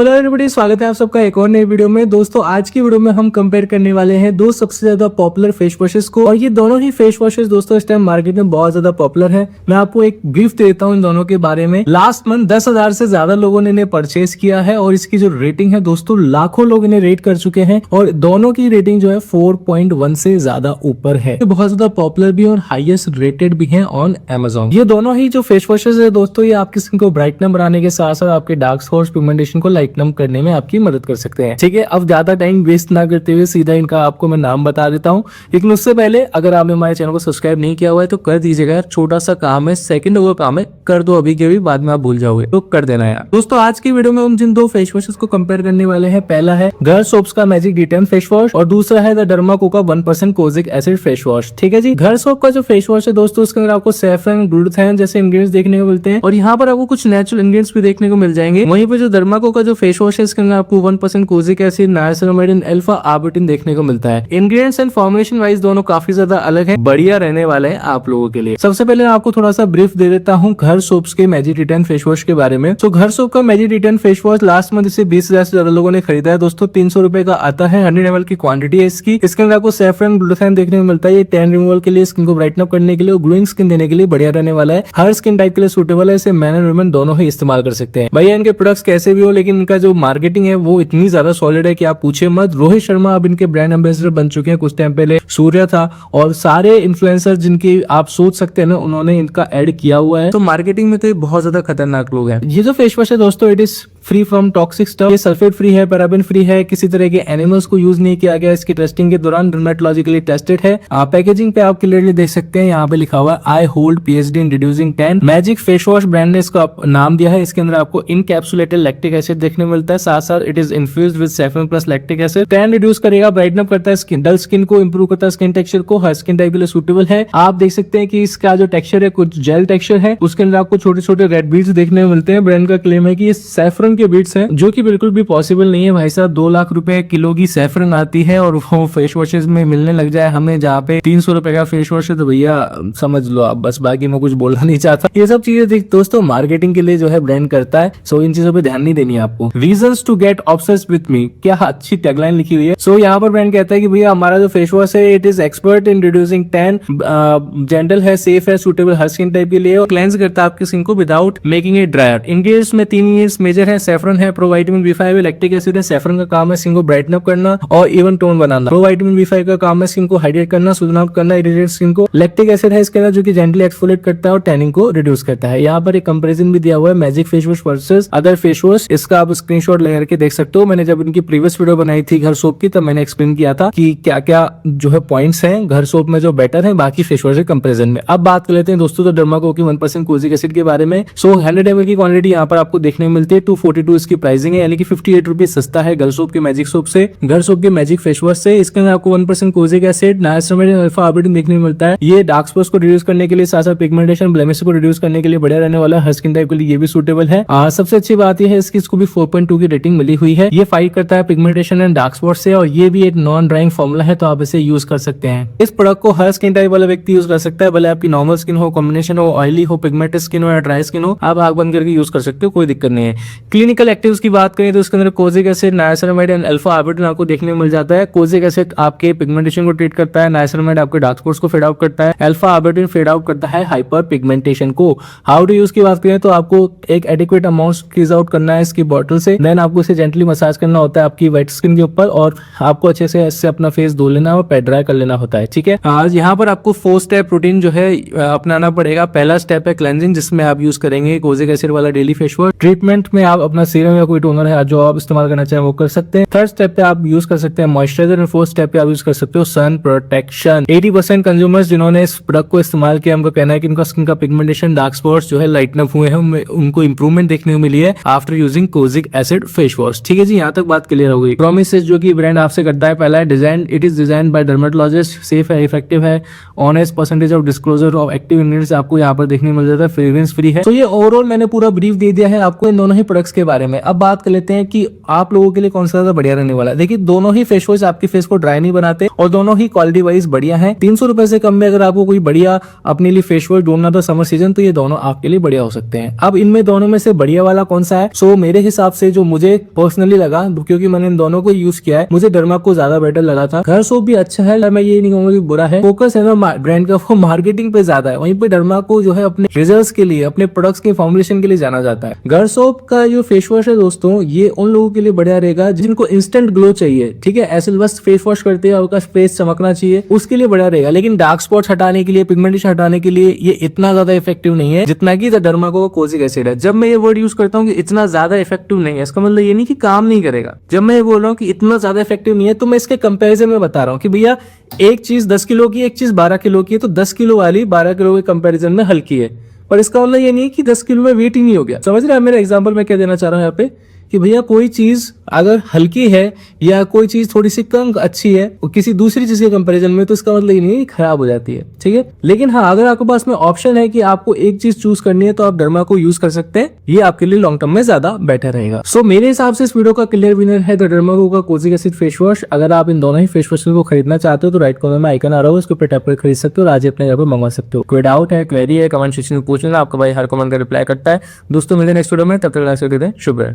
Hello everybody, स्वागत है आप सबका एक और नई वीडियो में। दोस्तों आज की वीडियो में हम कंपेयर करने वाले हैं दो सबसे ज्यादा पॉपुलर फेस वॉशेस को, और ये दोनों ही फेस वॉशेस दोस्तों इस टाइम मार्केट में बहुत ज्यादा पॉपुलर है। मैं आपको एक ब्रीफ देता हूँ इन दोनों के बारे में। लास्ट मंथ 10,000 से ज्यादा लोगों ने इन्हें परचेज किया है और इसकी जो रेटिंग है दोस्तों लाखों लोग इन्हें रेट कर चुके हैं और दोनों की रेटिंग जो है 4.1 से ज्यादा ऊपर है। ये बहुत ज्यादा पॉपुलर भी है और हाईएस्ट रेटेड भी है ऑन Amazon। ये दोनों ही जो फेस वॉशेस है दोस्तों ये आपकी स्किन को ब्राइटनर बनाने के साथ साथ आपके डार्क स्पॉट्स पिगमेंटेशन को लाइटनम करने में आपकी मदद कर सकते हैं। ठीक है, अब ज्यादा टाइम वेस्ट ना करते हुए सीधा इनका आपको मैं नाम बता देता हूँ। लेकिन उससे पहले अगर आपने हमारे चैनल को सब्सक्राइब नहीं किया हुआ है तो कर दीजिएगा यार, छोटा सा काम है, सेकंड वो काम है, कर दो अभी के भी, बाद में आप भूल जाओगे तो कर देना यार। दोस्तों आज की वीडियो में हम जिन दो फेस वॉशेस को कंपेयर करने वाले हैं, पहला है घर सोप्स का मैजिक D10 फेस वॉश और दूसरा है the derma Coca 1% kojic acid face wash. ठीक है जी, घर सोप का जो फेस वॉश है दोस्तों उसके अंदर आपको सैफरन, ग्लूटाथायोन जैसे इंग्रेडिएंट्स देखने को मिलते हैं और यहाँ पर आपको कुछ नेचुरल इंग्रेडिएंट्स भी देखने को मिल जाएंगे। वहीं पर जो डर्मा कोका जो फेस वॉश है इसके अंदर आपको 1% kojic acid, niacinamide and alpha arbutin देखने को मिलता है। इंग्रेडिएंट्स एंड फॉर्मुलेशन वाइज दोनों काफी ज्यादा अलग है, बढ़िया रहने वाले हैं आप लोगों के लिए। सबसे पहले मैं आपको थोड़ा सा ब्रीफ दे देता हूँ घर सोप्स के मैजिक D10 फेस वॉश के बारे में। तो घर सोप का magic D10 face wash last month इसे 20,000 से ज्यादा लोगों ने खरीदा है दोस्तों। 300 रुपए का आता है, 100 ml की क्वांटिटी है इसकी। इसके अंदर आपको सैफरन, ग्लूटाथायोन देखने को मिलता है। ये टैन रिमूवल के लिए, स्किन को ब्राइटन अप करने के लिए और ग्लोइंग स्किन देने के लिए बढ़िया रहने वाला है। हर स्किन टाइप के लिए सूटेबल है, इसे मैन एंड वुमेन दोनों ही इस्तेमाल कर सकते हैं। भैया इनके प्रोडक्ट्स कैसे भी हो लेकिन इनका जो मार्केटिंग है वो इतनी ज्यादा सॉलिड है कि आप पूछे मत। रोहित शर्मा अब इनके ब्रांड एम्बेसडर बन चुके हैं, कुछ टाइम पहले सूर्या था और सारे इन्फ्लुएंसर जिनकी आप सोच सकते हैं ना उन्होंने इनका एड किया हुआ है। तो मार्केटिंग में तो ये बहुत ज्यादा खतरनाक लोग हैं। ये जो फेस वॉश है दोस्तों it is free from toxic stuff, ये सल्फेट फ्री है, पैराबेन फ्री है, किसी तरह के एनिमल्स को यूज नहीं किया गया। इसकी टेस्टिंग के दौरान डर्मेटोलॉजिकली टेस्टेड है। पैकेजिंग पे आप क्लियरली देख सकते हैं, यहाँ पे लिखा हुआ है I hold PhD in reducing tan. Magic face wash brand ने इसका नाम दिया है। इसके अंदर आपको इनकैप्सुलेटेड लैक्टिक एसिड देखने को मिलता है, साथ साथ it is infused with saffron plus lactic acid. Tan reduce करेगा, ब्राइटन अप करता है स्किन, डल स्किन को इंप्रूव करता है, स्किन टेक्सचर को, हर स्किन टाइप के लिए सूटेबल है। आप देख सकते हैं कि इसका जो टेक्सचर है कुछ जेल टेक्सचर है, उसके अंदर आपको छोटे छोटे रेड बीड्स देखने को मिलते हैं। ब्रांड का क्लेम है कि ये सैफरन के बीड्स हैं, जो कि बिल्कुल भी पॉसिबल नहीं है भाई साहब। 2 लाख रुपए किलो की सैफरन आती है और वो फेस वॉशेस में मिलने लग जाए हमें, जहाँ पे 300 रुपए का फेस वॉश है तो भैया समझ लो आप। बस बाकी मैं कुछ बोलना नहीं चाहता। ये सब चीजें देख दोस्तों मार्केटिंग के लिए जो है ब्रांड करता है, सो इन चीजों पे ध्यान नहीं देनी है आपको। Reasons to get obsessed with me, क्या अच्छी टैगलाइन लिखी हुई है। सो यहाँ पर ब्रांड कहता है कि भैया हमारा जो फेस वॉश है it is expert in reducing tan, gentle है, सेफ है, सूटेबल हर स्किन टाइप के लिए और क्लेंस करता है आपकी स्किन को without making it dryer. Ingredients में 3 इंग्रेडिएंट्स मेजर है, सैफरन है, प्रोवाइटामिन B5 है, लैक्टिक एसिड है। सैफरन का काम है स्किन को ब्राइटन अप करना और इवन टोन बनाना। प्रोवाइटामिन B5 का काम है स्किन को हाइड्रेट करना, सूदन आउट करना, इरिटेट स्किन को। लैक्टिक एसिड है इसके अंदर जो कि जेंटली एक्सफोलिएट करता है और टैनिंग को रिड्यूस करता है। यहाँ पर एक कंपैरिजन भी दिया हुआ है magic face wash versus other face wash, इसका आप स्क्रीनशॉट ले करके देख सकते हो। मैंने जब इनकी प्रीवियस वीडियो बनाई थी घर सोप की तब मैंने एक्सप्लेन किया था कि क्या क्या जो है पॉइंट्स हैं घर सोप में जो बेटर है बाकी फेस वॉश के कंपैरिजन में। अब बात कर लेते हैं दोस्तों तो डर्मा कोका 1% कोजिक एसिड के बारे में। सो 100 ml की क्वांटिटी यहाँ पर आपको देखने को मिलती है। 242 इसकी प्राइसिंग है, यानी कि 58 रुपीज सस्ता है घर सोप के मैजिक सोप से, घर सोप के मैजिक फेस वॉश से। इसके अंदर आपको 1% kojic acid, niacinamide, alpha arbutin देखने को मिलता है। ये डार्क स्पॉट्स को रिड्यूस करने के लिए, साथ साथ पिगमेंटेशन, ब्लेमिश को रिड्यूस करने के लिए बढ़िया रहने वाला है। हर स्किन टाइप के लिए ये भी सूटेबल है। सबसे अच्छी बात यह है इसको भी 4.2 की रेटिंग मिली हुई है। ये फाइट करता है पिगमेंटेशन एंड डार्क स्पॉट से और ये भी एक नॉन ड्राइंग फॉर्मूला है, तो आप इसे यूज कर सकते हैं। इस प्रोडक्ट को हर स्किन टाइप वाला व्यक्ति यूज कर सकता है, भले आपकी नॉर्मल स्किन हो, कॉम्बिनेशन हो, ऑयली हो, पिगमेंटेड स्किन हो या ड्राई स्किन हो, आप आग बंद करके यूज कर सकते हो, कोई दिक्कत नहीं है। क्लिनिकल एक्टिव्स की बात करें तो इसके अंदर kojic acid, niacinamide and alpha arbutin आपको देखने को मिल जाता है। कोजिक एसिड आपके पिगमेंटेशन को ट्रीट करता है, नाइसिनामाइड आपके डार्क स्पॉट्स को फेड आउट करता है, अल्फा आर्बिटिन फेड आउट करता है हाइपर पिगमेंटेशन को। हाउ टू यूज की बात करें तो आपको एक एडिक्वेट अमाउंट स्क्वीज आउट करना है इसकी बॉटल से, देन आपको इसे जेंटली मसाज करना होता है आपकी वेट स्किन के ऊपर और आपको अच्छे से इससे अपना फेस धो लेना और पैड ड्राई कर लेना होता है। ठीक है, आज यहाँ पर आपको 4 स्टेप रूटीन जो है अपनाना पड़ेगा। पहला स्टेप है क्लेंजिंग, जिसमें आप यूज करेंगे कोजिक एसिड वाला डेली फेस वॉश। ट्रीटमेंट में आप अपना सीरम या कोई टोनर है जो आप इस्तेमाल करना चाहें वो कर सकते हैं। थर्ड स्टेप पे आप यूज कर सकते हैं मॉइस्चराइजर और फोर्थ स्टेप पे आप यूज कर सकते हो सन प्रोटेक्शन। 80% कंज्यूमर्स जिन्होंने इस प्रोडक्ट को इस्तेमाल किया उनका कहना है कि उनका स्किन का पिगमेंटेशन, डार्क स्पॉट्स जो है लाइटन अप हुए हैं, उनको इंप्रूवमेंट देखने को मिली है after using kojic acid face wash. ठीक है जी, यहाँ तक बात क्लियर हो गई। प्रोमिसेस जो कि ब्रांड आपसे करता है, पहला है design, it is design by dermatologist, safe है, इफेक्टिव है, honest, percentage of disclosure of active ingredients आपको यहाँ पर देखने को मिल जाता है, फ्रेग्रेंस फ्री है। तो ये ओवरऑल मैंने पूरा ब्रीफ दे दिया है आपको इन दोनों ही प्रोडक्ट्स इसके बारे में। अब बात कर लेते हैं कि आप लोगों के लिए कौन सा ज्यादा बढ़िया रहने वाला है। देखिए दोनों ही फेस वॉश आपके फेस को ड्राई नहीं बनाते और दोनों ही क्वालिटी वाइज बढ़िया है। 300 रुपए से कम में अगर आपको कोई बढ़िया अपने लिए फेस वॉश ढूंढना तो समर सीजन, तो ये दोनों आपके लिए बढ़िया हो सकते हैं। अब इनमें दोनों में से बढ़िया वाला कौन सा है? सो मेरे हिसाब से जो मुझे पर्सनली लगा, क्योंकि मैंने इन दोनों को यूज किया है, मुझे डर्मा को ज्यादा बेटर लगा था। घर सोप भी अच्छा है, मैं ये नहीं कहूंगा कि बुरा है। फोकस है ना ब्रांड का वो मार्केटिंग पे ज्यादा है, वहीं पे डर्मा को जो है अपने रिजल्ट्स के लिए, अपने प्रोडक्ट्स के फॉर्मुलेशन के लिए जाना जाता है। घर सोप का जो फेस वॉश है दोस्तों, ये उन लोगों के लिए बढ़िया रहेगा जिनको इंस्टेंट ग्लो चाहिए, ठीक है, ऐसे बस फेस वॉश करते हैं उनका फेस चमकना चाहिए, उसके लिए बढ़िया रहेगा। लेकिन डार्क स्पॉट्स हटाने के लिए, पिगमेंटेशन हटाने के लिए ये इतना ज्यादा इफेक्टिव नहीं है जितना कि डर्मा को कोजिक एसिड है। जब मैं ये वर्ड यूज करता हूँ कि इतना ज्यादा इफेक्टिव नहीं है, इसका मतलब ये नहीं कि काम नहीं करेगा। जब मैं ये बोल रहा हूँ कि इतना ज्यादा इफेक्टिव नहीं है, तो मैं इसके कंपैरिजन में बता रहा हूँ कि भैया एक चीज 10 किलो की, एक चीज 12 किलो की है, तो 10 किलो वाली 12 किलो के कंपैरिजन में हल्की है। पर इसका मतलब ये नहीं है कि 10 किलो में वेट ही नहीं हो गया। समझ रहे हैं मेरा एग्जांपल मैं क्या देना चाह रहा हूँ यहाँ पे, कि भैया कोई चीज अगर हल्की है या कोई चीज थोड़ी सी कम अच्छी है किसी दूसरी चीज के कंपैरिजन में, तो इसका मतलब ये नहीं है खराब हो जाती है, ठीक है। लेकिन हाँ, अगर आपके पास में ऑप्शन है कि आपको एक चीज चूज करनी है, तो आप डर्मा को यूज कर सकते हैं, ये आपके लिए लॉन्ग टर्म में ज्यादा बेटर रहेगा। सो मेरे हिसाब से इस वीडियो का क्लियर विनर है डर्मा का कोजिक एसिड फेस वॉश। अगर आप इन दोनों ही फेस वॉश को खरीदना चाहते हो तो राइट कॉर्नर में आइकन आ रहा हो, उसके ऊपर टैप कर खरीद सकते हो और आज ही अपने घर पर मंगवा सकते हो। कोई डाउट है, क्वेरी है, कमेंट सेक्शन में पूछ लेना, आपका भाई हर कमेंट का रिप्लाई करता है। दोस्तों मिलते हैं नेक्स्ट वीडियो में, तब तक शुभ है।